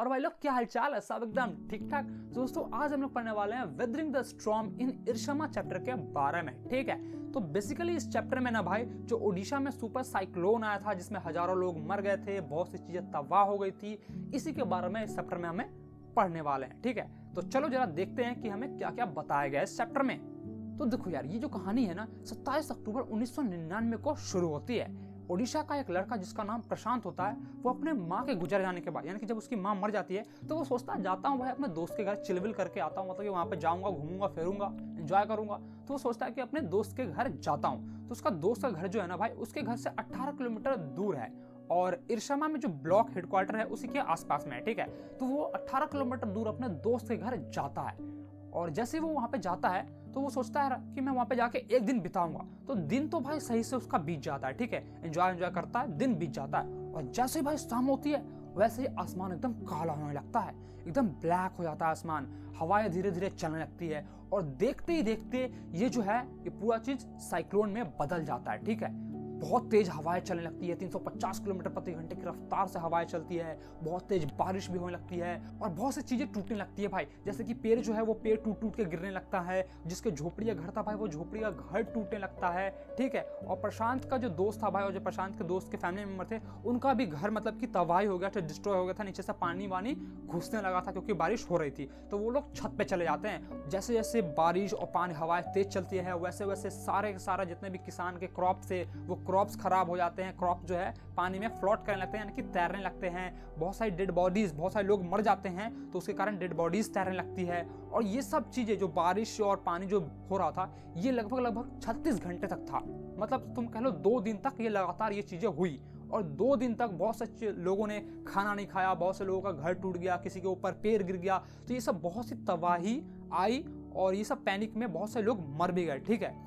और भाई लोग क्या हालचाल है, सब एकदम ठीक ठाक। दोस्तों आज हम लोग पढ़ने वाले हैं weathering the storm in Ersama chapter के बारे में, ठीक है। तो बेसिकली इस चैप्टर में ना भाई जो ओडिशा में सुपर साइक्लोन आया था जिसमें हजारों लोग मर गए थे, बहुत सी चीजें तबाह हो गई थी, इसी के बारे में इस चैप्टर में हमें पढ़ने वाले हैं, ठीक है। तो चलो जरा देखते हैं कि हमें क्या क्या बताया गया इस चैप्टर में। तो देखो यार, ये जो कहानी है ना 27 अक्टूबर 1999 को शुरू होती है। ओडिशा का एक लड़का जिसका नाम प्रशांत होता है, वो अपने माँ के गुजर जाने के बाद, यानी कि जब उसकी माँ मर जाती है तो वो सोचता है जाता हूँ भाई अपने दोस्त के घर चिलविल करके आता हूँ, मतलब कि वहाँ पे जाऊँगा, घूमूंगा, फिरूंगा, एंजॉय करूंगा। तो वो सोचता है कि अपने दोस्त के घर जाता हूँ। तो उसका दोस्त का घर जो है ना भाई, उसके घर से 18 किलोमीटर दूर है और इरशमा में जो ब्लॉक हेडक्वार्टर है उसी के आसपास में है, ठीक है। तो वो 18 किलोमीटर दूर अपने दोस्त के घर जाता है और जैसे वो वहाँ पे जाता है तो वो सोचता है कि मैं वहाँ पे जाके एक दिन बिताऊंगा। तो दिन तो भाई सही से उसका बीत जाता है, ठीक है, एंजॉय करता है, दिन बीत जाता है। और जैसे ही भाई शाम होती है वैसे ही आसमान एकदम काला होने लगता है, एकदम ब्लैक हो जाता है आसमान, हवाएं धीरे धीरे चलने लगती है और देखते ही देखते ये जो है ये पूरा चीज साइक्लोन में बदल जाता है, ठीक है। बहुत तेज हवाएं चलने लगती है, 350 किलोमीटर प्रति घंटे की रफ्तार से हवाएं चलती है, बहुत तेज बारिश भी होने लगती है और बहुत सी चीजें टूटने लगती है भाई। जैसे कि पेड़ जो है वो पेड़ टूट टूट के गिरने लगता है, जिसके झोपड़ी का घर था भाई वो झोपड़ी का घर टूटने लगता है, ठीक है। और प्रशांत का जो दोस्त था भाई, और जो प्रशांत के दोस्त के फैमिली मेंबर थे, उनका भी घर मतलब कि तबाही हो गया था, डिस्ट्रॉय हो गया था, नीचे से पानी वानी घुसने लगा था क्योंकि बारिश हो रही थी। तो वो लोग छत पे चले जाते हैं। जैसे जैसे बारिश और पानी हवाएं तेज चलती है वैसे वैसे सारे सारा जितने भी किसान के क्रॉप थे वो क्रॉप्स खराब हो जाते हैं, क्रॉप जो है पानी में फ्लोट करने लगते हैं, यानी कि तैरने लगते हैं। बहुत सारी डेड बॉडीज, बहुत सारे लोग मर जाते हैं तो उसके कारण डेड बॉडीज तैरने लगती है। और ये सब चीजें जो बारिश और पानी जो हो रहा था ये लगभग 36 घंटे तक था, मतलब तुम कह लो 2 दिन तक ये लगातार ये चीजें हुई। और 2 दिन तक बहुत से लोगों ने खाना नहीं खाया, बहुत से लोगों का घर टूट गया, किसी के ऊपर पेड़ गिर गया। तो ये सब बहुत सी तबाही आई और ये सब पैनिक में बहुत से लोग मर भी गए, ठीक है।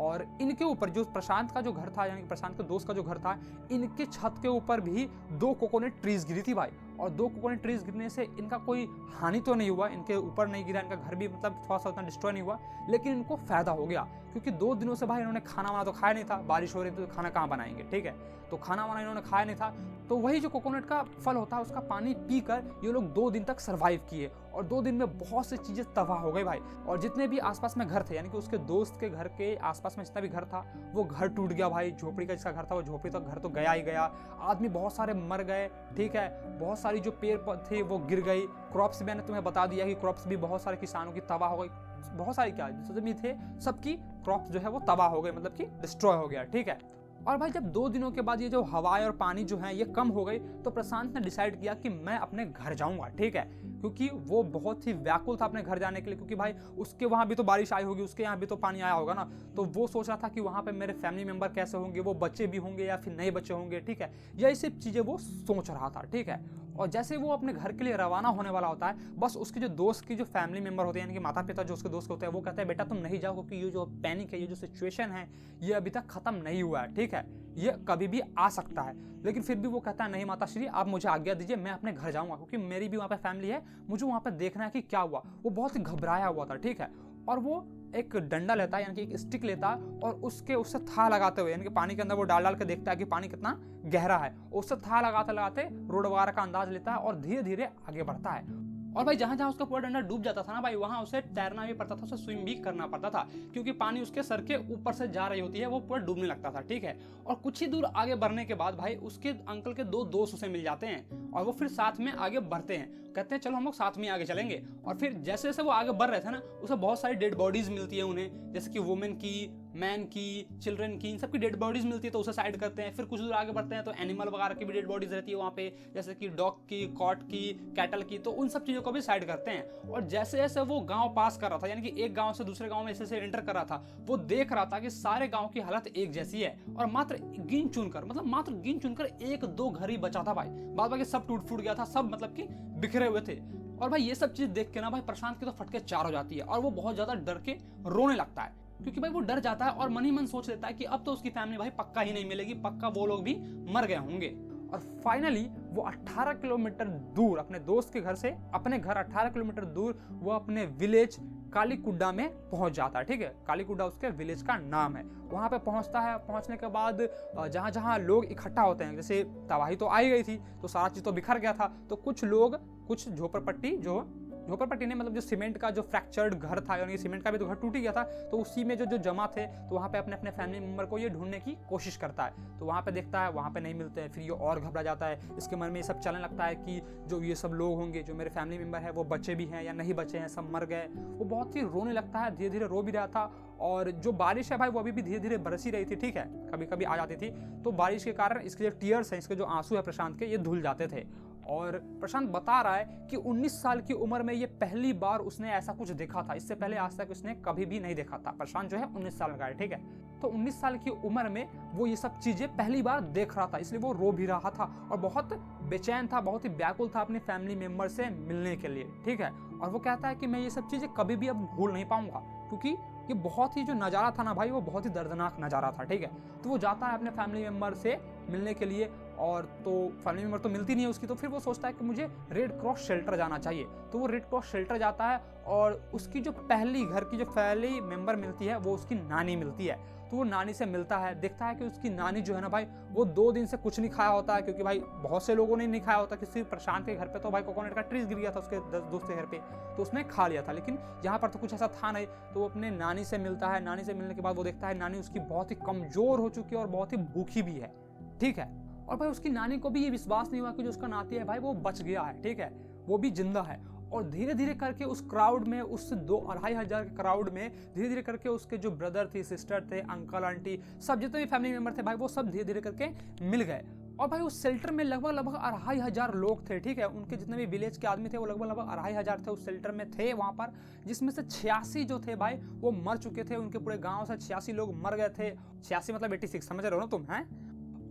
और इनके ऊपर जो प्रशांत का जो घर था, यानी प्रशांत के दोस्त का जो घर था, इनके छत के ऊपर भी 2 कोकोनट ट्रीज गिरी थी भाई। और 2 कोकोनट ट्रीज गिरने से इनका कोई हानि तो नहीं हुआ, इनके ऊपर नहीं गिरा, इनका घर भी मतलब थोड़ा सा उतना डिस्ट्रॉय नहीं हुआ, लेकिन इनको फायदा हो गया क्योंकि 2 दिनों से भाई इन्होंने खाना वाना तो खाया नहीं था, बारिश हो रही थी तो खाना कहाँ बनाएंगे, ठीक है। तो खाना वाना इन्होंने खाया नहीं था, तो वही जो कोकोनट का फल होता है उसका पानी पीकर ये लोग 2 दिन तक सर्वाइव किए। और 2 दिन में बहुत सी चीजें तबाह हो गई भाई। और जितने भी आसपास में घर थे, यानी कि उसके दोस्त के घर के आसपास में जितना भी घर था वो घर टूट गया भाई। झोपड़ी का जिसका घर था वो झोपड़ी तो घर तो गया ही गया, आदमी बहुत सारे मर गए, ठीक है। बहुत सारी जो पेड़ थे वो गिर गई, क्रॉप्स मैंने तुम्हें बता दिया कि क्रॉप्स भी बहुत सारे किसानों की तबाह हो गई, बहुत सारी क्या जितने भी थे सबकी क्रॉप्स जो है वो तबाह हो गई, मतलब कि डिस्ट्रॉय हो गया, ठीक है। और भाई जब 2 दिनों के बाद ये जो हवाएं और पानी जो है ये कम हो गई तो प्रशांत ने डिसाइड किया कि मैं अपने घर जाऊंगा, ठीक है, क्योंकि वो बहुत ही व्याकुल था अपने घर जाने के लिए, क्योंकि भाई उसके वहां भी तो बारिश आई होगी, उसके यहाँ भी तो पानी आया होगा ना। तो वो सोच रहा था कि वहां पे मेरे फैमिली मेंबर कैसे होंगे, वो बच्चे भी होंगे या फिर नए बच्चे होंगे, ठीक है। यही सब चीजें वो सोच रहा था, ठीक है। और जैसे वो अपने घर के लिए रवाना होने वाला होता है, बस उसके जो दोस्त की जो फैमिली मेंबर होते हैं, यानी कि माता पिता जो उसके दोस्त होते हैं, वो कहते हैं बेटा तुम नहीं जाओ क्योंकि ये जो पैनिक है, ये जो सिचुएशन है ये अभी तक खत्म नहीं हुआ है, ठीक है, ये कभी भी आ सकता है। लेकिन फिर भी वो कहता है नहीं माता श्री आप मुझे आज्ञा दीजिए, मैं अपने घर जाऊंगा क्योंकि मेरी भी वहाँ पे फैमिली है, मुझे वहाँ पे देखना है कि क्या हुआ। वो बहुत ही घबराया हुआ था, ठीक है। और वो एक डंडा लेता है, यानी कि एक स्टिक लेता है और उससे था लगाते हुए, यानी कि पानी के अंदर वो डाल के देखता है कि पानी कितना गहरा है, उससे था लगाते लगाते रोड वगैरह का अंदाज लेता है और धीरे धीरे आगे बढ़ता है। और भाई जहां जहां उसका पूरा डंडा डूब जाता था ना भाई, वहां उसे तैरना भी पड़ता था, उसे स्विम भी करना पड़ता था क्योंकि पानी उसके सर के ऊपर से जा रही होती है, वो पूरा डूबने लगता था, ठीक है। और कुछ ही दूर आगे बढ़ने के बाद भाई उसके अंकल के 2 दोस्त उसे मिल जाते हैं और वो फिर साथ में आगे बढ़ते हैं, कहते हैं चलो हम लोग साथ में आगे चलेंगे। और फिर जैसे जैसे वो आगे बढ़ रहे थे ना उसे बहुत सारी डेड बॉडीज मिलती है उन्हें, जैसे कि वुमेन की, मैन की, चिल्ड्रन की, इन सबकी डेड बॉडीज मिलती है तो उसे साइड करते हैं। फिर कुछ दूर आगे बढ़ते हैं तो एनिमल वगैरह की भी डेड बॉडीज रहती है वहाँ पे, जैसे कि डॉग की, कॉट की, कैटल की, तो उन सब चीजों को भी साइड करते हैं। और जैसे जैसे वो गांव पास कर रहा था, यानी कि एक गांव से दूसरे गांव में जैसे एंटर कर रहा था, वो देख रहा था कि सारे गांव की हालत एक जैसी है और मात्र गिन चुनकर 1-2 घर ही बचा था भाई, बाद बाकी सब टूट फूट गया था, सब मतलब कि बिखरे हुए थे। और भाई ये सब चीज देख के ना भाई प्रशांत की तो फटके 4 हो जाती है और वो बहुत ज्यादा डर के रोने लगता है, क्योंकि भाई वो डर जाता है और मन ही मन सोच लेता है कि अब तो उसकी फैमिली भाई पक्का ही नहीं मिलेगी, पक्का वो लोग भी मर गए होंगे। और फाइनली वो 18 किलोमीटर दूर अपने दोस्त के घर से, अपने घर 18 किलोमीटर दूर वो अपने विलेज कालीकुड्डा में पहुंच जाता है। ठीक है, कालीकुड्डा उसके विलेज का नाम है। वहां पे पहुंचता है। पहुंचने के बाद जहां जहां लोग इकट्ठा होते हैं, जैसे तबाही तो आई गई थी तो सारा चीज तो बिखर गया था, तो कुछ लोग, कुछ झोपड़पट्टी नहीं, मतलब जो सीमेंट का जो फ्रैक्चर्ड घर था, यानी सीमेंट का भी तो घर टूट ही गया था, तो उसी में जो जमा थे, तो वहाँ पे अपने अपने फैमिली मेंबर को ये ढूंढने की कोशिश करता है। तो वहाँ पे देखता है, वहाँ पे नहीं मिलते हैं। फिर ये और घबरा जाता है। इसके मन में ये सब चलने लगता है कि जो ये सब लोग होंगे, जो मेरे फैमिली मेंबर है, वो बचे भी हैं या नहीं बचे हैं, सब मर गए। वो बहुत ही रोने लगता है, धीरे धीरे रो भी रहा था। और जो बारिश है भाई, वो अभी भी धीरे धीरे बरस ही रही थी। ठीक है, कभी कभी आ जाती थी, तो बारिश के कारण इसके जो टीयर्स हैं, इसके जो आंसू है प्रशांत के, ये धुल जाते थे। और प्रशांत बता रहा है कि 19 साल की उम्र में ये पहली बार उसने ऐसा कुछ देखा था। इससे पहले आज तक उसने कभी भी नहीं देखा था। प्रशांत जो है 19 साल का है। ठीक है, तो 19 साल की उम्र में वो ये सब चीजें पहली बार देख रहा था, इसलिए वो रो भी रहा था और बहुत बेचैन था, बहुत ही व्याकुल था अपने फैमिली मेंबर से मिलने के लिए। ठीक है, और वो कहता है कि मैं ये सब चीजें कभी भी अब भूल नहीं पाऊंगा, क्योंकि ये बहुत ही जो नज़ारा था ना भाई, वो बहुत ही दर्दनाक नज़ारा था। ठीक है, तो वो जाता है अपने फैमिली मेंबर से मिलने के लिए, और तो फैमिली मेंबर तो मिलती नहीं है उसकी। तो फिर वो सोचता है कि मुझे रेड क्रॉस शेल्टर जाना चाहिए। तो वो रेड क्रॉस शेल्टर जाता है और उसकी जो पहली घर की जो फैमिली मेंबर मिलती है, वो उसकी नानी मिलती है। तो वो नानी से मिलता है, देखता है कि उसकी नानी जो है ना भाई, वो 2 दिन से कुछ नहीं खाया होता है, क्योंकि भाई बहुत से लोगों ने नहीं खाया होता। किसी प्रशांत के घर पे तो भाई कोकोनट का ट्रीज गिर गया था उसके दोस्त के घर पे, तो उसने खा लिया था, लेकिन यहाँ पर तो कुछ ऐसा था नहीं। तो वो अपने नानी से मिलता है। नानी से मिलने के बाद वो देखता है नानी उसकी बहुत ही कमजोर हो चुकी है और बहुत ही भूखी भी है। ठीक है, और भाई उसकी नानी को भी ये विश्वास नहीं हुआ कि जो उसका नाती है भाई, वो बच गया है। ठीक है, वो भी जिंदा है। और धीरे धीरे करके उस क्राउड में, उस 2-2,500 के क्राउड में धीरे धीरे करके उसके जो ब्रदर थे, सिस्टर थे, अंकल आंटी, सब जितने भी फैमिली मेंबर थे भाई, वो सब धीरे धीरे करके मिल गए। और भाई उस शेल्टर में लगभग 2,500 लोग थे। ठीक है, उनके जितने भी विलेज के आदमी थे, वो लगभग 2,500 थे उस शेल्टर में थे वहाँ पर, जिसमें से 86 जो थे भाई, वो मर चुके थे। उनके पूरे गाँव से 86 लोग मर गए थे। 86 मतलब 86, समझ रहे हो ना तुम, हैं?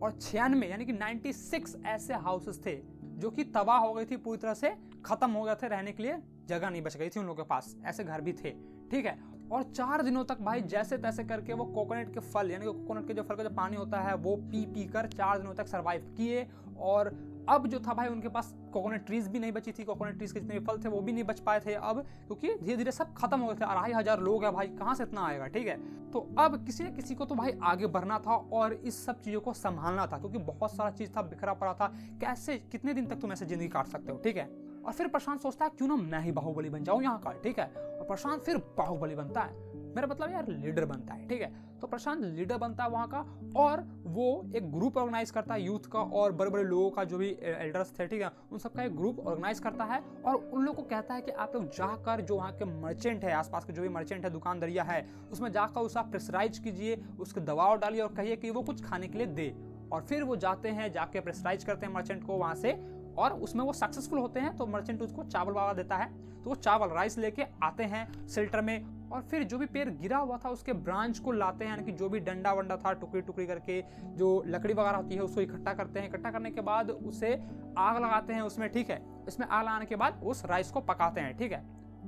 और 96 यानी कि 96 ऐसे हाउसेस थे जो कि तबाह हो गई थी, पूरी तरह से खत्म हो गए थे, रहने के लिए जगह नहीं बच गई थी उन लोगों के पास। ऐसे घर भी थे। ठीक है, और 4 दिनों तक भाई जैसे तैसे करके वो कोकोनट के फल, यानी कि कोकोनट के जो फल का जो पानी होता है, वो पी कर 4 दिनों तक सरवाइव किए। और अब जो था भाई, उनके पास कोकोनट ट्रीज भी नहीं बची थी। कोकोनट ट्रीज के जितने भी फल थे वो भी नहीं बच पाए थे अब, क्योंकि धीरे धीरे सब खत्म हो गए थे। 2,500 लोग हैं भाई, कहाँ से इतना आएगा। ठीक है, तो अब किसी न किसी को तो भाई आगे बढ़ना था और इस सब चीज़ों को संभालना था, क्योंकि बहुत सारा चीज़ था, बिखरा पड़ा था। कैसे, कितने दिन तक तुम ऐसे जिंदगी काट सकते हो। ठीक है, और फिर प्रशांत सोचता है क्यों ना मैं ही बाहुबली बन जाऊं यहाँ का। ठीक है, और प्रशांत फिर बाहुबली बनता है, मेरा मतलब यार लीडर बनता है। ठीक है, तो प्रशांत लीडर बनता है वहाँ का, और वो एक ग्रुप ऑर्गेनाइज करता है यूथ का, और बड़े बड़े लोगों का, जो भी एल्डर्स थे, ठीक है, उन सबका एक ग्रुप ऑर्गेनाइज करता है। और उन लोगों को कहता है कि आप लोग जाकर जो वहाँ के मर्चेंट है, आसपास के जो भी मर्चेंट है, दुकानदारिया है, उसमें जाकर उसे आप प्रेशराइज कीजिए, उसके दबाव डालिए और कहिए कि वो कुछ खाने के लिए दे। और फिर वो जाते हैं, जाके प्रेशराइज करते हैं मर्चेंट को वहाँ से, और उसमें वो सक्सेसफुल होते हैं। तो मर्चेंट उसको चावल वाला देता है, तो वो चावल राइस लेके आते हैं शेल्टर में। और फिर जो भी पेड़ गिरा हुआ था उसके ब्रांच को लाते हैं, यानी कि जो भी डंडा वंडा था, टुकड़ी टुकड़ी करके जो लकड़ी वगैरह होती है, उसको इकट्ठा करते हैं। इकट्ठा करने के बाद उसे आग लगाते हैं उसमें। ठीक है, इसमें आग लगाने के बाद उस राइस को पकाते हैं। ठीक है,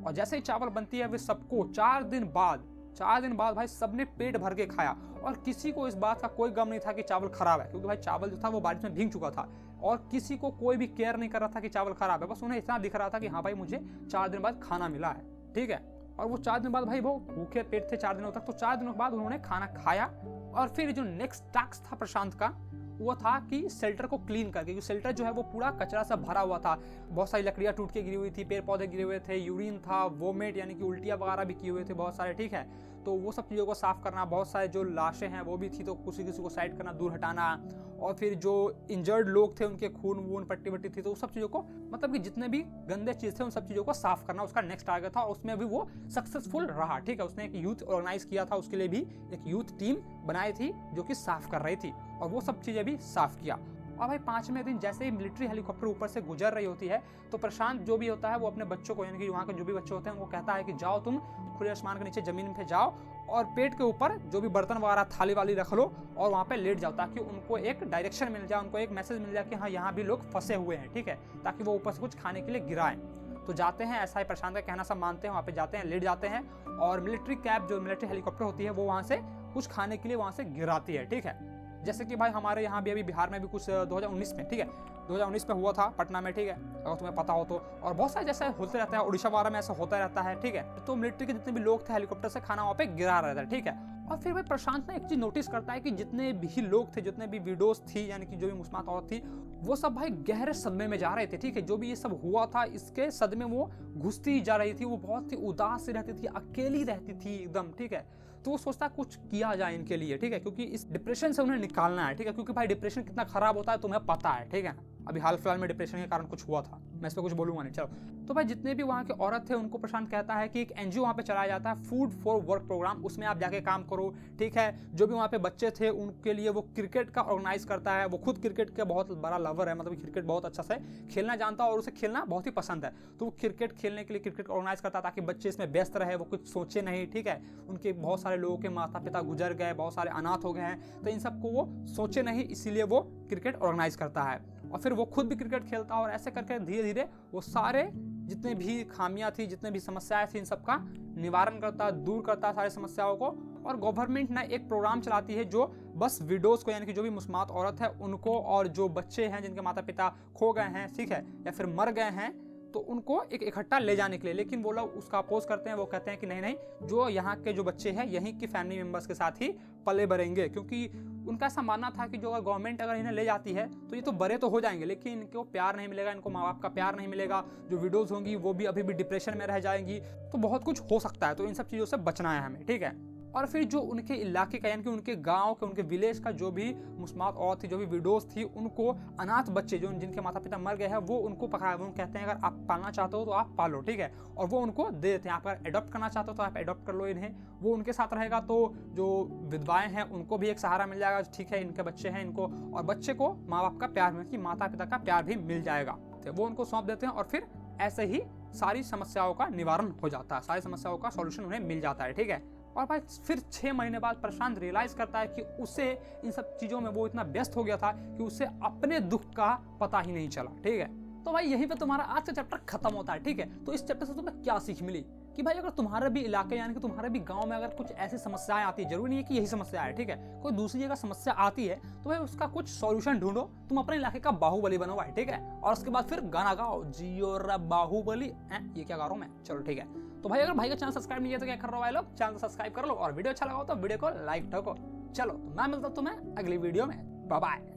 और जैसे ही चावल बनती है, वे सबको 4 दिन बाद भाई सबने पेट भर के खाया। और किसी को इस बात का कोई गम नहीं था कि चावल खराब है, क्योंकि भाई चावल जो था वो बारिश में भीग चुका था, और किसी को कोई भी केयर नहीं कर रहा था कि चावल खराब है। बस उन्हें इतना दिख रहा था कि हाँ भाई, मुझे 4 दिन बाद खाना मिला है। ठीक है, और वो 4 दिन बाद भाई वो भूखे पेट थे 4 दिनों तक। तो 4 दिनों के बाद उन्होंने खाना खाया। और फिर जो नेक्स्ट टास्क था प्रशांत का, वो था कि शेल्टर को क्लीन करके, क्योंकि शेल्टर जो है वो पूरा कचरा से भरा हुआ था। बहुत सारी लकड़ियाँ टूट के गिरी हुई थी, पेड़ पौधे गिरे हुए थे, यूरिन था, वोमिट यानी कि उल्टियाँ वगैरह भी किए हुए थे बहुत सारे। ठीक है, तो वो सब चीज़ों को साफ करना, बहुत सारे जो लाशें हैं वो भी थी, तो किसी किसी को साइड करना, दूर हटाना। और फिर जो इंजर्ड लोग थे, उनके खून वून पट्टी वट्टी थी, तो उस सब चीज़ों को, मतलब कि जितने भी गंदे चीज़ थे उन सब चीज़ों को साफ करना उसका नेक्स्ट टारगेट था। और उसमें भी वो सक्सेसफुल रहा। ठीक है, उसने एक यूथ ऑर्गेनाइज किया था, उसके लिए भी एक यूथ टीम बनाई थी जो कि साफ कर रही थी, और वो सब चीज़ें भी साफ किया। और भाई 5वें दिन जैसे ही मिलिट्री हेलीकॉप्टर ऊपर से गुजर रही होती है, तो प्रशांत जो भी होता है वो अपने बच्चों को, यानी कि वहाँ के जो भी बच्चे होते हैं, उनको कहता है कि जाओ तुम खुले आसमान के नीचे जमीन पे जाओ, और पेट के ऊपर जो भी बर्तन वगैरह थाली वाली रख लो और वहाँ पे लेट जाओ, ताकि उनको एक डायरेक्शन मिल जाए, उनको एक मैसेज मिल जाए कि हाँ यहाँ भी लोग फंसे हुए हैं। ठीक है, ताकि वो ऊपर से कुछ खाने के लिए गिराएं। तो जाते हैं, ऐसा ही प्रशांत का कहना सब मानते हैं, वहाँ पे जाते हैं, लेट जाते हैं, और मिलिट्री कैब जो मिलिट्री हेलीकॉप्टर होती है वो वहाँ से कुछ खाने के लिए वहाँ से गिराती है। ठीक है, जैसे कि भाई हमारे यहाँ भी अभी बिहार में भी कुछ 2019 में, ठीक है, 2019 में हुआ था पटना में, ठीक है, अगर तुम्हें पता हो तो। और बहुत सारे जैसे होते रहता है, उड़ीसा वगैरह में ऐसा होता रहता है, ठीक है। तो मिलिट्री के जितने भी लोग थे हेलीकॉप्टर से खाना वहाँ पे गिरा रहे थे, ठीक है। और फिर भाई प्रशांत ना एक चीज नोटिस करता है कि जितने भी लोग थे, जितने भी विडोज थी, यानी कि जो भी मुस्लिम औरत थी, वो सब भाई गहरे सदमे में जा रहे थे, ठीक है। जो भी ये सब हुआ था इसके सदमे वो घुसती जा रही थी, वो बहुत ही उदास रहती थी, अकेली रहती थी एकदम, ठीक है। तो वो सोचता कुछ किया जाए इनके लिए, ठीक है, क्योंकि इस डिप्रेशन से उन्हें निकालना है, ठीक है। क्योंकि भाई डिप्रेशन कितना खराब होता है तुम्हें पता है, ठीक है। अभी हाल फिलहाल में डिप्रेशन के कारण कुछ हुआ था, मैं इस पर कुछ बोलूंगा नहीं, चलो। तो भाई जितने भी वहाँ के औरत थे उनको प्रशांत कहता है कि एक एनजीओ वहाँ पे चलाया जाता है, फूड फॉर वर्क प्रोग्राम, उसमें आप जाके काम करो, ठीक है। जो भी वहाँ पे बच्चे थे उनके लिए वो क्रिकेट का ऑर्गेनाइज करता है। वो खुद क्रिकेट का बहुत बड़ा लवर है, मतलब क्रिकेट बहुत अच्छा से खेलना जानता है और उसे खेलना बहुत ही पसंद है। तो वो क्रिकेट खेलने के लिए क्रिकेट ऑर्गेनाइज करता है ताकि बच्चे इसमें व्यस्त रहे, वो कुछ सोचे नहीं, ठीक है। उनके बहुत सारे लोगों के माता पिता गुजर गए, बहुत सारे अनाथ हो गए हैं, तो इन सबको वो सोचे नहीं, इसीलिए वो क्रिकेट ऑर्गेनाइज करता है। और फिर वो खुद भी क्रिकेट खेलता है और ऐसे करके धीरे धीरे वो सारे जितने भी खामियां थी, जितने भी समस्याएं थी, इन सब का निवारण करता है, दूर करता है सारी समस्याओं को। और गवर्नमेंट ना एक प्रोग्राम चलाती है जो बस विडोज को, यानी कि जो भी मुस्लिम औरत है उनको, और जो बच्चे हैं जिनके माता पिता खो गए हैं, ठीक है, या फिर मर गए हैं, तो उनको एक इकट्ठा ले जाने के लिए। लेकिन वो लोग उसका अपोज करते हैं, वो कहते हैं कि नहीं नहीं, जो यहाँ के जो बच्चे हैं यहीं की फैमिली मेंबर्स के साथ ही पले बढ़ेंगे, क्योंकि उनका ऐसा मानना था कि जो अगर गवर्नमेंट अगर इन्हें ले जाती है तो ये तो बड़े तो हो जाएंगे, लेकिन इनको प्यार नहीं मिलेगा, इनको माँ बाप का प्यार नहीं मिलेगा, जो विडोज होंगी वो भी अभी भी डिप्रेशन में रह जाएंगी, तो बहुत कुछ हो सकता है। तो इन सब चीज़ों से बचना है हमें, ठीक है। और फिर जो उनके इलाके का, यानी कि उनके गांव के, उनके विलेज का जो भी मुस्लिम औरत थी, जो भी विडोज थी, उनको अनाथ बच्चे जो जिनके माता पिता मर गए हैं, वो उनको पकाया, वो कहते हैं अगर आप पालना चाहते हो तो आप पालो, ठीक है। और वो उनको दे देते हैं, आप अगर एडॉप्ट करना चाहते हो तो आप एडॉप्ट कर लो इन्हें, वो उनके साथ रहेगा। तो जो विधवाएं हैं उनको भी एक सहारा मिल जाएगा, ठीक है, इनके बच्चे हैं इनको, और बच्चे को माँ बाप का प्यार, कि माता पिता का प्यार भी मिल जाएगा, तो वो उनको सौंप देते हैं। और फिर ऐसे ही सारी समस्याओं का निवारण हो जाता है, सारी समस्याओं का सॉल्यूशन उन्हें मिल जाता है, ठीक है। और भाई फिर 6 महीने बाद प्रशांत रियलाइज करता है कि उसे इन सब चीजों में वो इतना व्यस्त हो गया था कि उसे अपने दुख का पता ही नहीं चला, ठीक है। तो भाई यहीं पे तुम्हारा आज का चैप्टर खत्म होता है, ठीक है। तो इस चैप्टर से तुम्हें क्या सीख मिली कि भाई अगर तुम्हारे भी इलाके, यानी कि तुम्हारे भी गांव में अगर कुछ ऐसी समस्याएं आती है, जरूरी नहीं है कि यही समस्या है, ठीक है, कोई दूसरी जगह समस्या आती है, तो भाई उसका कुछ सॉल्यूशन ढूंढो, तुम अपने इलाके का बाहुबली बनो भाई, ठीक है। और उसके बाद फिर गाना गाओ, जियो रे बाहुबली, ये क्या गा रहा हूं मैं, चलो ठीक है। तो भाई अगर भाई का चैनल सब्सक्राइब नहीं किया तो क्या कर रहे हो भाई लोग, चैनल सब्सक्राइब कर लो, और वीडियो अच्छा लगा हो तो वीडियो को लाइक ठोको। चलो मैं मिलता हूं तुम्हें अगली वीडियो में, बाय बाय।